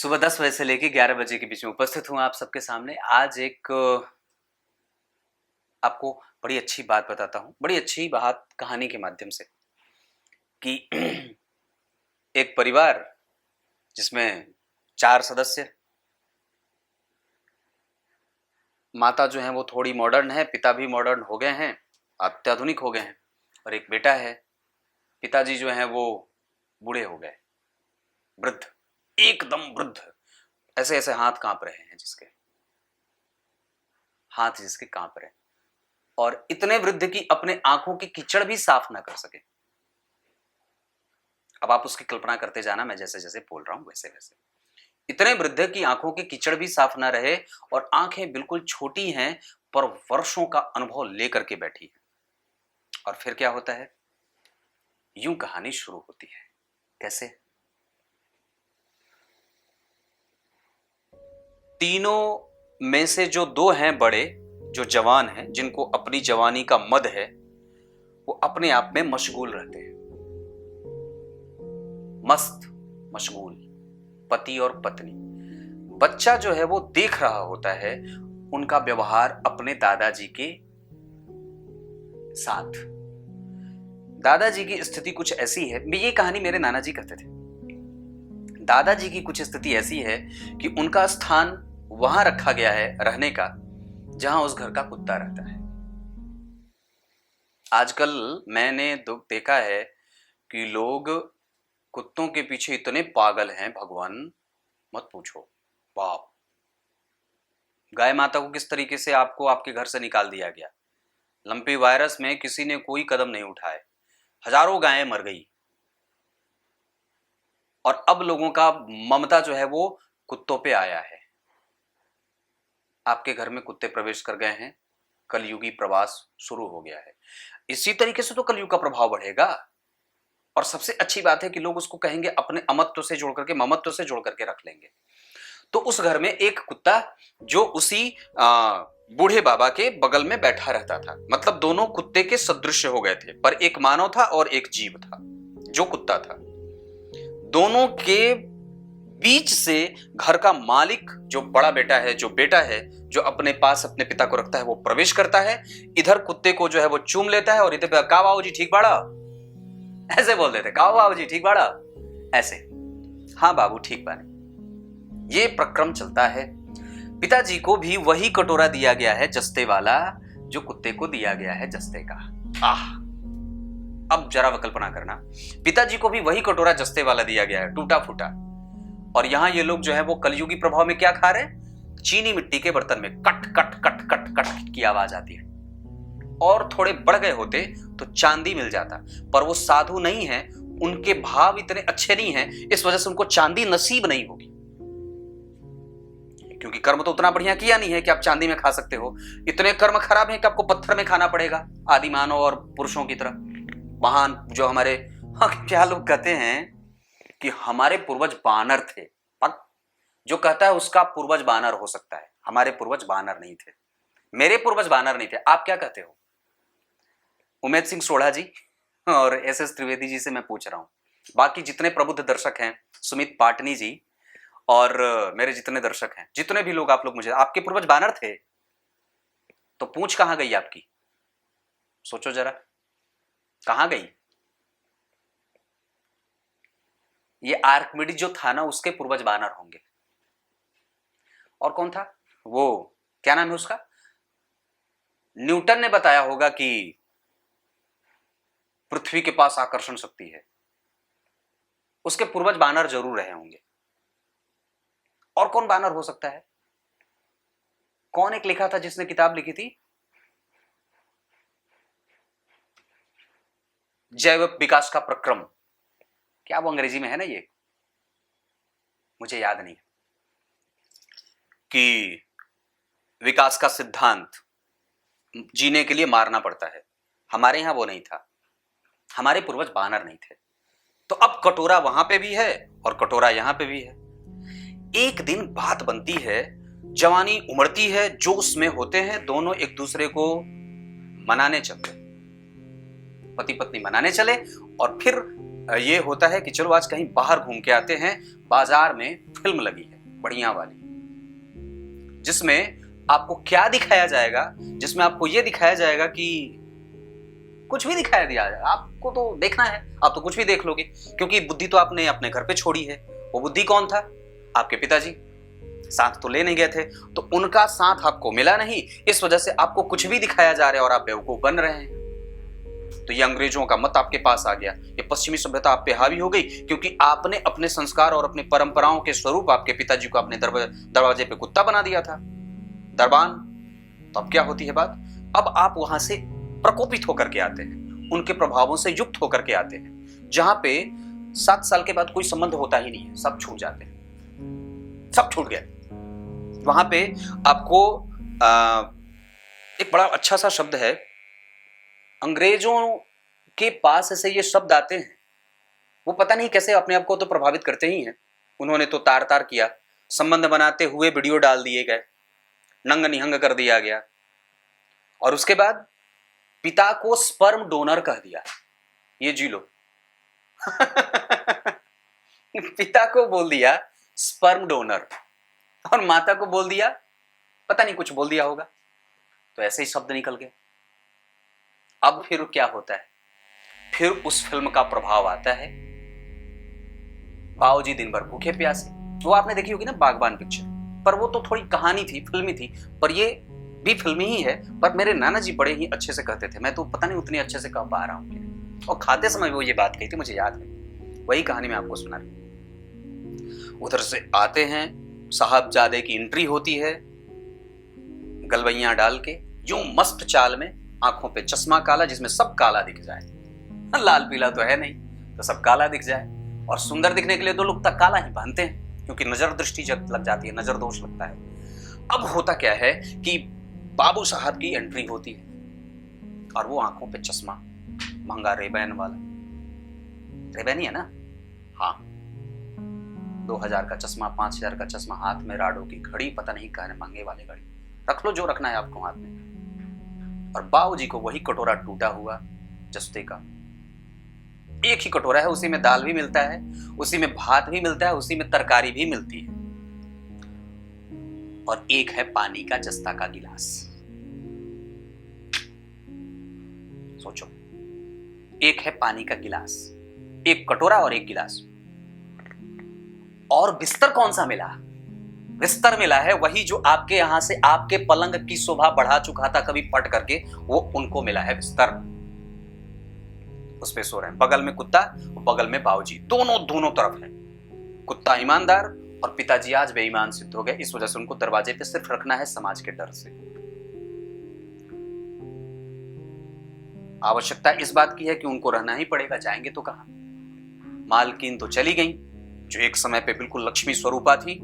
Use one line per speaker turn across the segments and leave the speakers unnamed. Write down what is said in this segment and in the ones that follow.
सुबह 10 बजे से लेकर 11 बजे के बीच में उपस्थित हूँ आप सबके सामने। आज एक आपको बड़ी अच्छी बात बताता हूँ, बड़ी अच्छी बात कहानी के माध्यम से कि एक परिवार जिसमें 4 सदस्य, माता जो है वो थोड़ी मॉडर्न है, पिता भी मॉडर्न हो गए हैं, अत्याधुनिक हो गए हैं, और एक बेटा है। पिताजी जो है वो बूढ़े हो गए, वृद्ध, एकदम वृद्ध, ऐसे ऐसे हाथ कांप रहे हैं, जिसके कांप रहे हैं, और इतने वृद्ध की अपने आंखों की कीचड़ भी साफ ना कर सके। अब आप उसकी कल्पना करते जाना, मैं जैसे जैसे बोल रहा हूं वैसे वैसे। इतने वृद्ध की आंखों की कीचड़ भी साफ ना रहे और आंखें बिल्कुल छोटी हैं पर वर्षों का अनुभव लेकर के बैठी है। और फिर क्या होता है? यूं कहानी शुरू होती है। कैसे? तीनों में से जो 2 हैं बड़े, जो जवान हैं, जिनको अपनी जवानी का मद है, वो अपने आप में मशगूल रहते हैं, मस्त मशगूल, पति और पत्नी। बच्चा जो है वो देख रहा होता है उनका व्यवहार अपने दादाजी के साथ। दादाजी की स्थिति कुछ ऐसी है, ये कहानी मेरे नाना जी कहते थे। दादाजी की कुछ स्थिति ऐसी है कि उनका स्थान वहां रखा गया है रहने का जहां उस घर का कुत्ता रहता है। आजकल मैंने देखा है कि लोग कुत्तों के पीछे इतने पागल हैं, भगवान मत पूछो। बाप, गाय माता को किस तरीके से आपको आपके घर से निकाल दिया गया। लंपी वायरस में किसी ने कोई कदम नहीं उठाए, हजारों गायें मर गई, और अब लोगों का ममता जो है वो कुत्तों पे आया है। आपके घर में कुत्ते प्रवेश कर गए हैं, कलयुगी प्रवास शुरू हो गया है। इसी तरीके से तो कलयुग का प्रभाव बढ़ेगा। और सबसे अच्छी बात है कि लोग उसको कहेंगे अपने अमत्व से जोड़ करके, ममत्व से जोड़ करके रख लेंगे। तो उस घर में एक कुत्ता जो उसी बूढ़े बाबा के बगल में बैठा रहता था, मतलब दोनों कुत्ते के सदृश हो गए थे, पर एक मानव था और एक जीव था जो कुत्ता था। दोनों के बीच से घर का मालिक जो बड़ा बेटा है, जो बेटा है, जो अपने पास अपने पिता को रखता है, वो प्रवेश करता है। इधर कुत्ते को जो है वो चूम लेता है और इधर का बाबू जी ठीक बाड़ा, ऐसे बोल देते, का बाबू जी ठीक बाड़ा, ऐसे, हाँ बाबू ठीक बाने। ये प्रक्रम चलता है। पिताजी को भी वही कटोरा दिया गया है जस्ते वाला जो कुत्ते को दिया गया है जस्ते का। अब जरा कल्पना करना, पिताजी को भी वही कटोरा जस्ते वाला दिया गया है, टूटा फूटा, और यहां ये लोग जो है वो कलयुगी प्रभाव में क्या खा रहे हैं? चीनी मिट्टी के बर्तन में cut cut cut cut cut की आवाज आती है। और थोड़े बढ़ गए होते तो चांदी मिल जाता, पर वो साधु नहीं है, उनके भाव इतने अच्छे नहीं हैं, इस वजह से उनको चांदी नसीब नहीं होगी। क्योंकि कर्म तो उतना बढ़िया किया नहीं है कि आप चांदी में खा सकते हो। इतने कर्म खराब हैं कि आपको पत्थर में खाना पड़ेगा, आदि मानव और पुरुषों की तरह। महान जो हमारे, क्या लोग कहते हैं कि हमारे पूर्वज बानर थे। जो कहता है उसका पूर्वज बानर हो सकता है, हमारे पूर्वज बानर नहीं थे, मेरे पूर्वज बानर नहीं थे। आप क्या कहते हो? उमेद सिंह सोढ़ा जी और एस त्रिवेदी जी से मैं पूछ रहा हूं, बाकी जितने प्रबुद्ध दर्शक हैं, सुमित पाटनी जी और मेरे जितने दर्शक हैं, जितने भी लोग, आप लोग मुझे, आपके पूर्वज बानर थे तो पूंछ कहां गई आपकी? सोचो जरा, कहां गई? ये आर्किमिडीज जो था ना, उसके पूर्वज बानर होंगे। और कौन था वो, क्या नाम है उसका? न्यूटन ने बताया होगा कि पृथ्वी के पास आकर्षण शक्ति है, उसके पूर्वज बानर जरूर रहे होंगे। और कौन बानर हो सकता है? कौन एक लिखा था जिसने किताब लिखी थी, जैव विकास का प्रक्रम, क्या वो अंग्रेजी में है ना, ये मुझे याद नहीं, कि विकास का सिद्धांत, जीने के लिए मारना पड़ता है। हमारे यहां वो नहीं था, हमारे पूर्वज बानर नहीं थे। तो अब कटोरा वहां पे भी है और कटोरा यहां पे भी है। एक दिन बात बनती है, जवानी उमड़ती है, जोश में होते हैं, दोनों एक दूसरे को मनाने चलते, पति पत्नी मनाने चले, और फिर ये होता है कि चलो आज कहीं बाहर घूम के आते हैं, बाजार में फिल्म लगी है बढ़िया वाली, जिसमें आपको क्या दिखाया जाएगा, जिसमें आपको ये दिखाया जाएगा कि कुछ भी दिखाया दिया जाएगा, आपको तो देखना है, आप तो कुछ भी देख लोगे, क्योंकि बुद्धि तो आपने अपने घर पे छोड़ी है। वो बुद्धि कौन था? आपके पिताजी। साथ तो ले नहीं गए थे, तो उनका साथ आपको मिला नहीं, इस वजह से आपको कुछ भी दिखाया जा रहा है और आप बेवकूफ बन रहे हैं। तो ये अंग्रेजों का मत आपके पास आ गया, ये पश्चिमी सभ्यता आप पे हावी हो गई, क्योंकि आपने अपने संस्कार और अपनी परंपराओं के स्वरूप आपके पिताजी को अपने दरवाजे पे कुत्ता बना दिया था, दरबान। तो अब क्या होती है बात? अब आप वहां से प्रकोपित होकर के आते हैं, उनके प्रभावों से युक्त होकर के आते हैं, जहां पे 7 साल के बाद कोई संबंध होता ही नहीं है, सब छूट जाते हैं, सब छूट गए। वहां पे आपको एक बड़ा अच्छा सा शब्द है, अंग्रेजों के पास ऐसे ये शब्द आते हैं, वो पता नहीं कैसे अपने आप को तो प्रभावित करते ही हैं। उन्होंने तो तार तार किया, संबंध बनाते हुए वीडियो डाल दिए गए, नंग निहंग कर दिया गया, और उसके बाद पिता को स्पर्म डोनर कह दिया, ये जी लो। पिता को बोल दिया स्पर्म डोनर और माता को बोल दिया पता नहीं कुछ बोल दिया होगा, तो ऐसे ही शब्द निकल गए। अब फिर क्या होता है? फिर उस फिल्म का प्रभाव आता है, बाबूजी दिन भर भूखे प्यासे। वो आपने देखी होगी ना बागबान पिक्चर, पर वो तो थोड़ी कहानी थी, फिल्मी थी, पर ये भी फिल्मी ही है। पर मेरे नाना जी बड़े ही अच्छे से कहते थे, मैं तो पता नहीं उतनी अच्छे से कह पा रहा हूँ, और खाते समय वो ये बात कही थी, मुझे याद है, वही कहानी मैं आपको सुना रही। उधर से आते हैं, साहबजादे की एंट्री होती है, गलवैया डाल के यूं मस्त चाल में, आंखों पे चश्मा काला जिसमें सब काला दिख जाए, लाल पीला तो है नहीं, तो सब काला दिख जाए। और सुंदर दिखने के लिए तो लोग तक काला ही पहनते हैं, क्योंकि नजर दृष्टि जब लग जाती है, नजर दोष लगता है। अब होता क्या है कि बाबू साहब की एंट्री होती है, और वो आंखों पे चश्मा, महंगा रेबैन वाला, रेबैन ही है ना, हाँ, 2000 का चश्मा, 5000 का चश्मा, हाथ में राडो की घड़ी, पता नहीं कहने महंगे वाले घड़ी, रख लो जो रखना है आपको हाथ में। और बाबूजी को वही कटोरा टूटा हुआ जस्ते का, एक ही कटोरा है, उसी में दाल भी मिलता है, उसी में भात भी मिलता है, उसी में तरकारी भी मिलती है, और एक है पानी का जस्ता का गिलास। सोचो, एक है पानी का गिलास, एक कटोरा और एक गिलास। और बिस्तर कौन सा मिला? बिस्तर मिला है वही जो आपके यहां से आपके पलंग की शोभा बढ़ा चुका था कभी पट करके, वो उनको मिला है बिस्तर, उस पे सो रहे हैं। बगल में कुत्ता, बगल में बाबूजी, दोनों तरफ है। कुत्ता ईमानदार और पिताजी आज बेईमान सिद्ध हो गए, इस वजह से उनको दरवाजे पे सिर्फ रखना है समाज के डर से। आवश्यकता इस बात की है कि उनको रहना ही पड़ेगा, जाएंगे तो कहां। मालकिन तो चली गई, जो एक समय पे बिल्कुल लक्ष्मी स्वरूपा थी,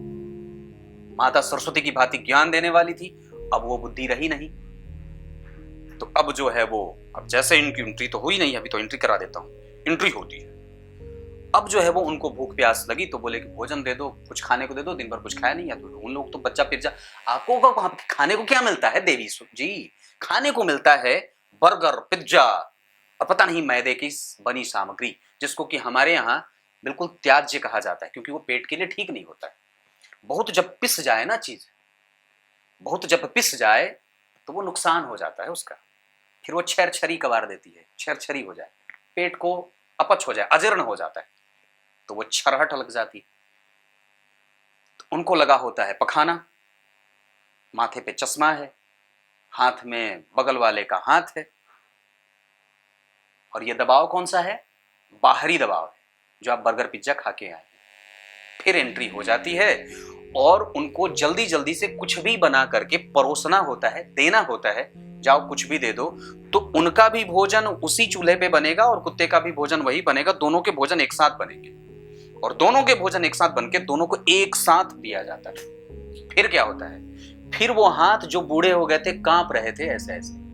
माता सरस्वती की भांति ज्ञान देने वाली थी, अब वो बुद्धि रही नहीं। तो अब जो है वो, अब जैसे इनकी एंट्री तो हुई नहीं, अभी तो एंट्री करा देता हूं, एंट्री होती है। अब जो है वो उनको भूख प्यास लगी, तो बोले कि भोजन दे दो, कुछ खाने को दे दो, दिन भर कुछ खाया नहीं है। तो उन लोग तो बच्चा पिज्जा, आपको वहां खाने को क्या मिलता है देवी जी? खाने को मिलता है बर्गर, पिज्जा, और पता नहीं मैदे की बनी सामग्री, जिसको कि हमारे यहाँ बिल्कुल त्याज्य कहा जाता है, क्योंकि वो पेट के लिए ठीक नहीं होता है। बहुत जब पिस जाए ना चीज, बहुत जब पिस जाए तो वो नुकसान हो जाता है उसका, फिर वो छेरछरी कबार देती है, छेरछरी हो जाए, पेट को अपच हो जाए, अजीर्ण हो जाता है, तो वो छरहट लग जाती। तो उनको लगा होता है पखाना, माथे पे चश्मा है, हाथ में बगल वाले का हाथ है, और ये दबाव कौन सा है? बाहरी दबाव है, जो आप बर्गर पिज्जा खा के आए। फिर एंट्री हो जाती है, और उनको जल्दी जल्दी से कुछ भी बना करके परोसना होता है, देना होता है, जाओ कुछ भी दे दो। तो उनका भी भोजन उसी चूल्हे पे बनेगा और कुत्ते का भी भोजन वही बनेगा, दोनों के भोजन एक साथ बनेंगे, और दोनों के भोजन एक साथ बनके दोनों को एक साथ दिया जाता है। फिर क्या होता है? फिर वो हाथ जो बूढ़े हो गए थे, कांप रहे थे, ऐसे ऐसे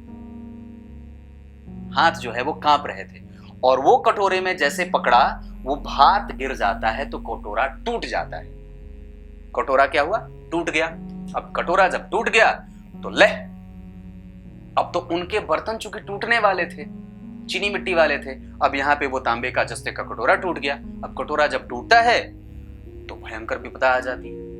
हाथ जो है वो कांप रहे थे, और वो कटोरे में जैसे पकड़ा, वो भात गिर जाता है तो कटोरा टूट जाता है। कटोरा क्या हुआ? टूट गया। अब कटोरा जब टूट गया तो ले, अब तो उनके बर्तन चूंकि टूटने वाले थे, चीनी मिट्टी वाले थे। अब यहाँ पे वो तांबे का जस्ते का कटोरा टूट गया। अब कटोरा जब टूटता है तो भयंकर विपदा आ जाती है,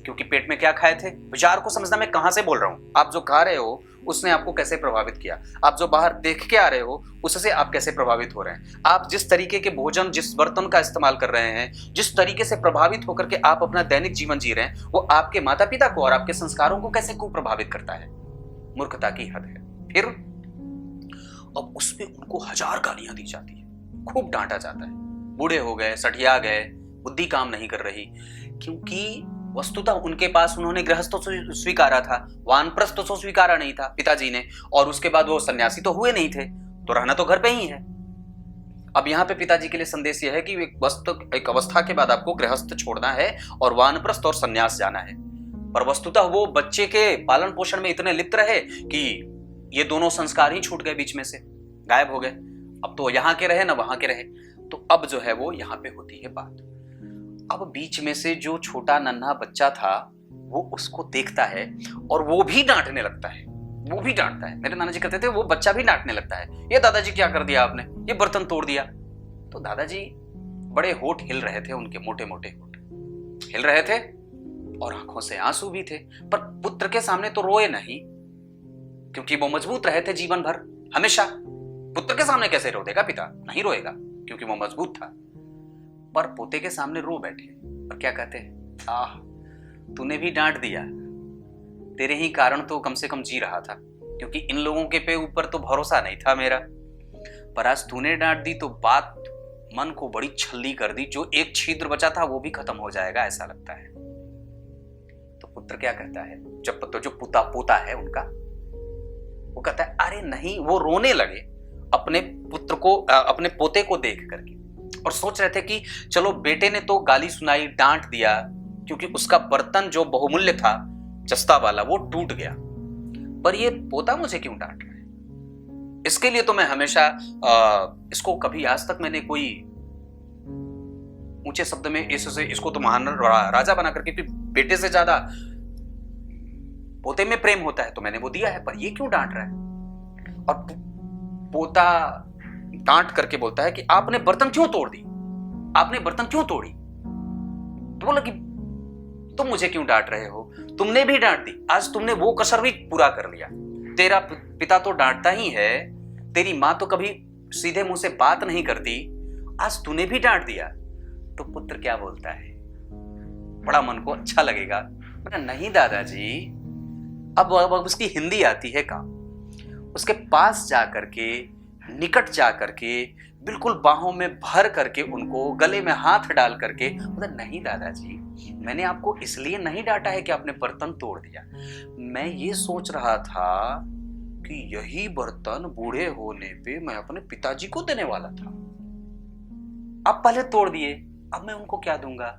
क्योंकि पेट में क्या खाए थे। विचार को समझना मैं कहां से बोल रहा हूं। आप जो खा रहे हो उसने आपको कैसे प्रभावित किया, आप जो बाहर देख के आ रहे हो उससे आप कैसे प्रभावित हो रहे हैं, आप जिस तरीके के भोजन, जिस बर्तन का इस्तेमाल कर रहे हैं, जिस तरीके से प्रभावित होकर के आप अपना दैनिक जीवन जी रहे हैं, वो आपके माता पिता को और आपके संस्कारों को कैसे कुप्रभावित करता है। मूर्खता की हद है। फिर अब उसपे उनको हजार गालियां दी जाती है, खूब डांटा जाता है। बूढ़े हो गए, सठिया गए, बुद्धि काम नहीं कर रही, क्योंकि वस्तुतः उनके पास उन्होंने गृहस्थ तो स्वीकारा था, वानप्रस्थ तो स्वीकारा नहीं था पिताजी ने, और उसके बाद वो सन्यासी तो हुए नहीं थे, तो रहना तो घर पे ही है। अब यहाँ पे पिताजी के लिए संदेश यह है कि एक अवस्था के बाद आपको गृहस्थ छोड़ना है और वानप्रस्थ और सन्यास जाना है। पर वस्तुतः वो बच्चे के पालन पोषण में इतने लिप्त रहे कि ये दोनों संस्कार ही छूट गए, बीच में से गायब हो गए। अब तो यहाँ के रहे ना वहां के रहे। तो अब जो है वो यहाँ पे होती है बात। अब बीच में से जो छोटा नन्हा बच्चा था वो उसको देखता है और वो भी डांटने लगता है, वो भी डांटता है। मेरे नाना जी कहते थे वो बच्चा भी डांटने लगता है, ये दादाजी क्या कर दिया आपने, ये बर्तन तोड़ दिया। तो दादाजी बड़े होठ हिल रहे थे, उनके मोटे मोटे होठ हिल रहे थे और आंखों से आंसू भी थे, पर पुत्र के सामने तो रोए नहीं, क्योंकि वो मजबूत रहे थे जीवन भर हमेशा। पुत्र के सामने कैसे रो देगा पिता, नहीं रोएगा क्योंकि वो मजबूत था। पर पोते के सामने रो बैठे और क्या कहते हैं, आह तूने भी डांट दिया, तेरे ही कारण तो कम से कम जी रहा था, क्योंकि इन लोगों के पे ऊपर तो भरोसा नहीं था मेरा, पर आज तूने डांट दी तो बात मन को बड़ी छल्ली कर दी, जो एक छिद्र बचा था वो भी खत्म हो जाएगा ऐसा लगता है। तो पुत्र क्या कहता है, जब तो जो पोता है उनका, वो कहता है अरे नहीं, वो रोने लगे अपने पुत्र को, अपने पोते को देख करके, और सोच रहे थे कि चलो बेटे ने तो गाली सुनाई, डांट दिया, क्योंकि उसका बर्तन जो बहुमूल्य था जस्ता वाला वो टूट गया, पर ये पोता मुझे क्यों डांट रहा है। इसके लिए तो मैं हमेशा इसको कभी आज तक मैंने कोई ऊंचे शब्द में इसको तो महान राजा बना करके, बेटे से ज्यादा पोते में प्रेम होता है तो मैंने वो दिया है, पर ये क्यों डांट रहा है। और पोता डांट करके बोलता है कि आपने बर्तन क्यों तोड़ दी, आपने बर्तन क्यों तोड़ी। तो बोला कि तुम मुझे क्यों डांट रहे हो, तुमने भी डांट दी, आज तुमने वो कसर भी पूरा कर लिया। तेरा पिता तो डांटता ही है, तेरी मां तो कभी सीधे मुंह से बात नहीं करती, आज तूने भी डांट दिया। तो पुत्र क्या बोलता है, बड़ा मन को अच्छा लगेगा, नहीं दादाजी, अब उसकी हिंदी आती है काम। उसके पास जाकर के, निकट जाकर के, बिल्कुल बाहों में भर करके, उनको गले में हाथ डाल करके, मतलब नहीं दादाजी, मैंने आपको इसलिए नहीं डांटा है कि आपने बर्तन तोड़ दिया, मैं ये सोच रहा था कि यही बर्तन बूढ़े होने पे मैं अपने पिताजी को देने वाला था, आप पहले तोड़ दिए, अब मैं उनको क्या दूंगा।